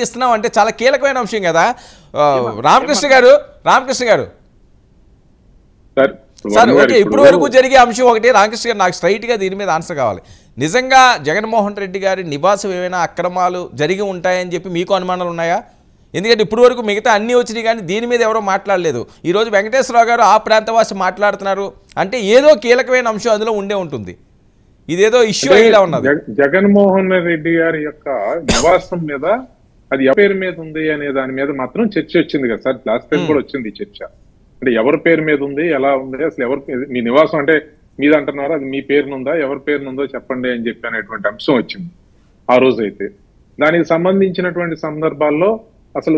ఇస్తున్నాం అంటే చాలా కీలకమైన అంశం కదా. రామకృష్ణ గారు సార్ ఓకే, ఇప్పుడు వరకు జరిగే అంశం ఒకటి. రామకృష్ణ గారు నాకు స్ట్రైట్గా దీని మీద ఆన్సర్ కావాలి. నిజంగా జగన్మోహన్ రెడ్డి గారి నివాసం ఏమైనా అక్రమాలు జరిగి ఉంటాయని చెప్పి మీకు అనుమానాలు ఉన్నాయా? ఎందుకంటే ఇప్పుడు వరకు మిగతా అన్నీ వచ్చినాయి కానీ దీని మీద ఎవరో మాట్లాడలేదు. ఈరోజు వెంకటేశ్వరరావు గారు ఆ ప్రాంతవాసి మాట్లాడుతున్నారు అంటే ఏదో కీలకమైన అంశం అందులో ఉండే ఉంటుంది. ఇదేదో ఇష్యూ ఇలా ఉన్నది. జగన్మోహన్ రెడ్డి గారి యొక్క నివాసం మీద అది ఎవరి పేరు మీద ఉంది అనే దాని మీద మాత్రం చర్చ వచ్చింది కదా సార్. లాస్ట్ టైం కూడా వచ్చింది చర్చ. అంటే ఎవరి పేరు మీద ఉంది, ఎలా ఉంది, అసలు ఎవరి మీ నివాసం అంటే మీద అంటున్నారో అది మీ పేరునుందా, ఎవరి పేరునుందో చెప్పండి అని చెప్పి అనేటువంటి అంశం వచ్చింది ఆ రోజు. అయితే దానికి సంబంధించినటువంటి సందర్భాల్లో అసలు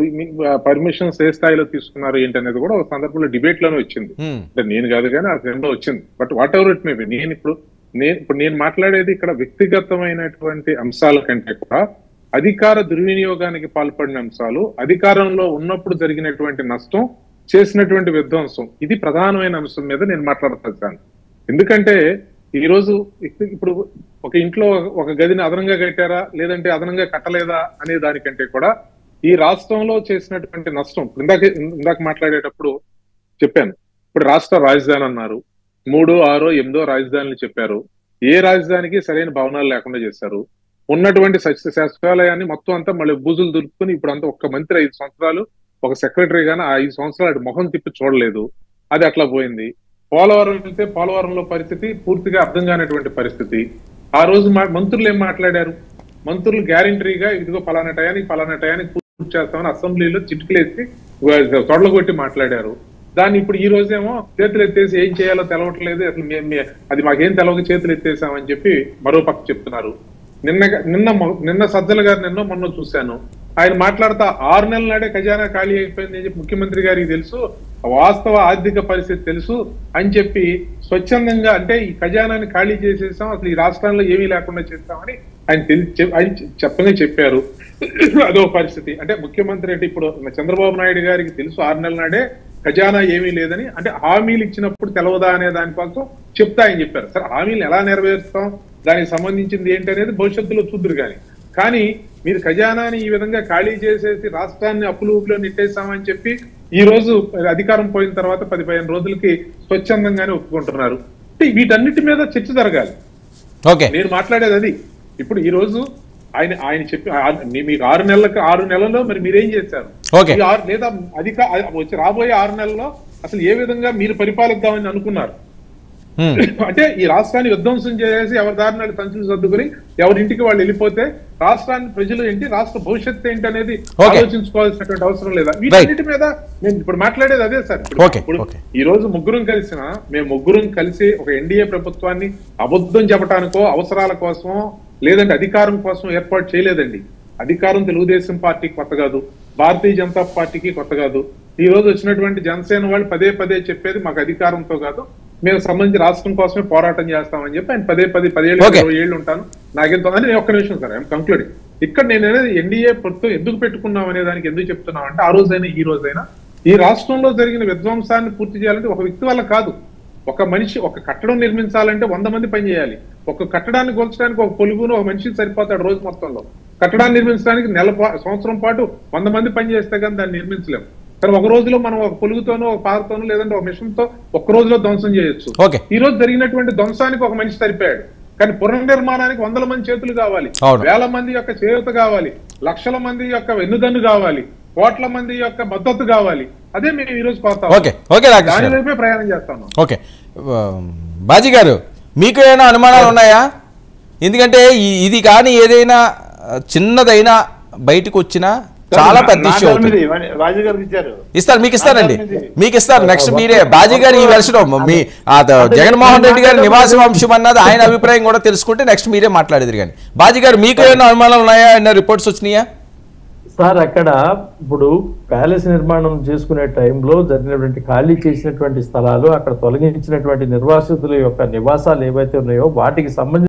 పర్మిషన్స్ ఏ స్థాయిలో తీసుకున్నారు ఏంటి అనేది కూడా ఒక సందర్భంలో డిబేట్ లోనే వచ్చింది. అంటే నేను కాదు కానీ ఆ టైంలో వచ్చింది. But what ever it may be, నేను మాట్లాడేది ఇక్కడ వ్యక్తిగతమైనటువంటి అంశాల కంటే కూడా అధికార దుర్వినియోగానికి పాల్పడిన అంశాలు, అధికారంలో ఉన్నప్పుడు జరిగినటువంటి నష్టం, చేసినటువంటి విధ్వంసం, ఇది ప్రధానమైన అంశం మీద నేను మాట్లాడతాను. ఎందుకంటే ఈ రోజు ఇప్పుడు ఒక ఇంట్లో ఒక గదిని అదనంగా కట్టారా లేదంటే అదనంగా కట్టలేదా అనే దానికంటే కూడా ఈ రాష్ట్రంలో చేసినటువంటి నష్టం, ఇందాక మాట్లాడేటప్పుడు చెప్పాను. ఇప్పుడు రాష్ట్ర రాజధాని అన్నారు, 3, 6, 8 రాజధానులు చెప్పారు. ఏ రాజధానికి సరైన భవనాలు లేకుండా చేశారు. ఉన్నటువంటి సచివాలయాన్ని మొత్తం అంతా మళ్ళీ బూజులు దులుపుకుని ఇప్పుడు అంతా ఒక్క మంత్రి 5 సంవత్సరాలు, ఒక సెక్రటరీ గానీ 5 సంవత్సరాలు మొహం తిప్పి చూడలేదు. అది అట్లా పోయింది. పోలవరం వెళ్తే పోలవరంలో పరిస్థితి పూర్తిగా అర్థం కానటువంటి పరిస్థితి. ఆ రోజు మంత్రులు ఏం మాట్లాడారు? మంత్రులు గ్యారంటీగా ఇదిగో పలానా టయానికి పూర్తి చేస్తామని అసెంబ్లీలో చిటికలేసి తొడలు కొట్టి మాట్లాడారు. దాన్ని ఇప్పుడు ఈ రోజేమో చేతులు ఎత్తేసి ఏం చేయాలో తెలవట్లేదు, అసలు అది మాకేం తెలవక చేతులు ఎత్తేసామని చెప్పి మరో పక్క చెప్తున్నారు. నిన్న సజ్జల గారు మొన్న చూశాను, ఆయన మాట్లాడుతా 6 నెలల నాడే ఖజానా ఖాళీ అయిపోయింది అని చెప్పి ముఖ్యమంత్రి గారికి తెలుసు, వాస్తవ ఆర్థిక పరిస్థితి తెలుసు అని చెప్పి స్వచ్ఛందంగా అంటే ఈ ఖజానాన్ని ఖాళీ చేసేసాం, అసలు ఈ రాష్ట్రాల్లో ఏమీ లేకుండా చేస్తామని ఆయన చెప్పారు. అదో పరిస్థితి. అంటే ముఖ్యమంత్రి అంటే ఇప్పుడు చంద్రబాబు నాయుడు గారికి తెలుసు 6 నెలల నాడే ఖజానా ఏమీ లేదని, అంటే హామీలు ఇచ్చినప్పుడు తెలవదా అనే దానికోసం చెప్తా ఆయన చెప్పారు. సరే హామీలు ఎలా నెరవేరుస్తాం, దానికి సంబంధించింది ఏంటి అనేది భవిష్యత్తులో చూద్దరు. కానీ మీరు ఖజానాని ఈ విధంగా ఖాళీ చేసేసి రాష్ట్రాన్ని అప్పులు ఊపిలో నెట్టేసామని చెప్పి ఈ రోజు అధికారం పోయిన తర్వాత 10-15 రోజులకి స్వచ్ఛందంగానే ఒప్పుకుంటున్నారు. అంటే వీటన్నిటి మీద చర్చ జరగాలి. నేను మాట్లాడేది అది. ఇప్పుడు ఈ రోజు ఆయన చెప్పి మీకు 6 నెలల్లో మరి మీరేం చేశారు, లేదా వచ్చి రాబోయే 6 నెలల్లో అసలు ఏ విధంగా మీరు పరిపాలిద్దామని అనుకున్నారు? అంటే ఈ రాష్ట్రాన్ని విధ్వంసం చేసి ఎవరి దారినాడు సంచులు సర్దుకుని ఎవరింటికి వాళ్ళు వెళ్ళిపోతే రాష్ట్రాన్ని ప్రజలు ఏంటి, రాష్ట్ర భవిష్యత్తు ఏంటి అనేది ఆలోచించుకోవాల్సినటువంటి అవసరం లేదా? వీటన్నిటి మీద నేను ఇప్పుడు మాట్లాడేది అదే సార్. ఇప్పుడు ఈ రోజు మేము ముగ్గురం కలిసి ఒక ఎన్డీఏ ప్రభుత్వాన్ని అబద్ధం చెప్పడానికో అవసరాల కోసమో లేదంటే అధికారం కోసం ఏర్పాటు చేయలేదండి. అధికారం తెలుగుదేశం పార్టీకి కొత్త కాదు, భారతీయ జనతా పార్టీకి కొత్త కాదు. ఈ రోజు వచ్చినటువంటి జనసేన వాళ్ళు పదే చెప్పేది మాకు అధికారంతో కాదు, మేము సంబంధించి రాష్ట్రం కోసమే పోరాటం చేస్తామని చెప్పి ఆయన 10 ఏళ్ళు 20 ఏళ్ళు ఉంటాను నాకెంతో అని. నేను ఒక్క నిమిషం సార్, ఐఎమ్ కంక్లూడింగ్. ఇక్కడ నేను అనేది ఎన్డీఏ ప్రభుత్వం ఎందుకు పెట్టుకున్నాం అనే దానికి ఎందుకు చెప్తున్నాం అంటే, ఆ రోజైనా ఈ రోజైనా ఈ రాష్ట్రంలో జరిగిన విధ్వంసాన్ని పూర్తి చేయాలంటే ఒక వ్యక్తి వల్ల కాదు. ఒక మనిషి ఒక కట్టడం నిర్మించాలంటే 100 మంది పనిచేయాలి. ఒక కట్టడాన్ని కూల్చడానికి ఒక పొలుగును ఒక మనిషి సరిపోతాడు రోజు మొత్తంలో. కట్టడాన్ని నిర్మించడానికి సంవత్సరం పాటు 100 మంది పనిచేస్తే కానీ దాన్ని నిర్మించలేము. కానీ ఒక రోజులో మనం ఒక పొలుగుతోనో ఒక పారతోనో లేదంటే ఒక మిషన్ తో ఒక్క రోజులో ధ్వంసం చేయొచ్చు. ఈ రోజు జరిగినటువంటి ధ్వంసానికి ఒక మనిషి సరిపోయాడు. కానీ పునర్నిర్మాణానికి 100 మంది చేతులు కావాలి, 1000 మంది యొక్క చేయూత కావాలి, లక్షల మంది యొక్క వెన్నుదన్ను కావాలి, కోట్ల మంది యొక్క మద్దతు కావాలి. అదే మేము ఈ రోజు కోరుతాం, దాని వైపే ప్రయాణం చేస్తాను. ఓకే బాజీ గారు, మీకు ఏమైనా అనుమానాలు ఉన్నాయా? ఎందుకంటే ఇది కానీ ఏదైనా చిన్నదైనా బయటకు వచ్చినా చాలా పెద్ద ఇష్యూ ఇస్తారు. మీకు ఇస్తారు నెక్స్ట్ మీరే. బాజీ గారు ఈ వెర్షన్లో మీ జగన్మోహన్ రెడ్డి గారి నివాస వంశం అన్నది ఆయన అభిప్రాయం కూడా తెలుసుకుంటే నెక్స్ట్ మీరే మాట్లాడేది. కానీ బాజీ గారు మీకు ఏమైనా అనుమానాలు ఉన్నాయా, ఏమైనా రిపోర్ట్స్ వచ్చినాయా? సార్ అక్కడ ఇప్పుడు ప్యాలెస్ నిర్మాణం చేసుకునే టైంలో జరిగినటువంటి ఖాళీ చేసినటువంటి స్థలాలు, అక్కడ తొలగించినటువంటి నిర్వాసితుల యొక్క నివాసాలు ఏవైతే ఉన్నాయో వాటికి సంబంధించి